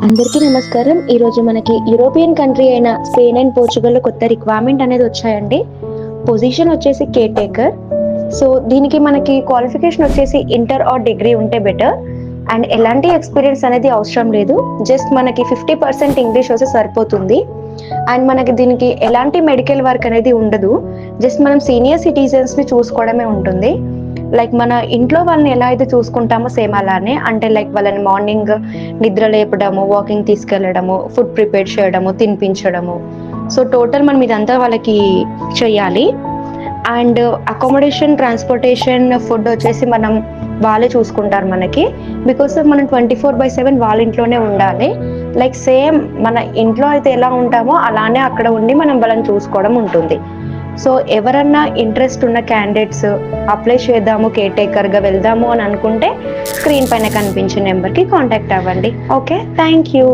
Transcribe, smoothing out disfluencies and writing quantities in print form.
అందరికీ నమస్కారం. ఈరోజు మనకి యూరోపియన్ కంట్రీ అయిన స్పెయిన్ అండ్ పోర్చుగల్లో కొత్త రిక్వైర్మెంట్ అనేది వచ్చాయండి. పొజిషన్ వచ్చేసి కేర్ టేకర్. సో దీనికి మనకి క్వాలిఫికేషన్ వచ్చేసి ఇంటర్ ఆర్ డిగ్రీ ఉంటే బెటర్. అండ్ ఎలాంటి ఎక్స్పీరియన్స్ అనేది అవసరం లేదు. జస్ట్ మనకి 50% ఇంగ్లీష్ వస్తే సరిపోతుంది. అండ్ మనకి దీనికి ఎలాంటి మెడికల్ వర్క్ అనేది ఉండదు. జస్ట్ మనం సీనియర్ సిటిజన్స్ని చూసుకోవడమే ఉంటుంది. లైక్ మన ఇంట్లో వాళ్ళని ఎలా అయితే చూసుకుంటామో సేమ్ అలానే, అంటే లైక్ వాళ్ళని మార్నింగ్ నిద్ర లేపడము, వాకింగ్ తీసుకెళ్ళడము, ఫుడ్ ప్రిపేర్ చేయడము, తినిపించడము. సో టోటల్ మనం ఇదంతా వాళ్ళకి చెయ్యాలి. అండ్ అకామిడేషన్, ట్రాన్స్పోర్టేషన్, ఫుడ్ వచ్చేసి మనం వాళ్ళే చూసుకుంటారు మనకి. బికాస్ మనం 24/7 వాళ్ళ ఇంట్లోనే ఉండాలి. లైక్ సేమ్ మన ఇంట్లో అయితే ఎలా ఉంటామో అలానే అక్కడ ఉండి మనం వాళ్ళని చూసుకోవడం ఉంటుంది. సో ఎవరన్నా ఇంట్రెస్ట్ ఉన్న క్యాండిడేట్స్ అప్లై చేద్దాము, కేర్ టేకర్గా వెళ్దాము అని అనుకుంటే స్క్రీన్ పైన కనిపించే నెంబర్కి కాంటాక్ట్ అవ్వండి. Okay, thank you.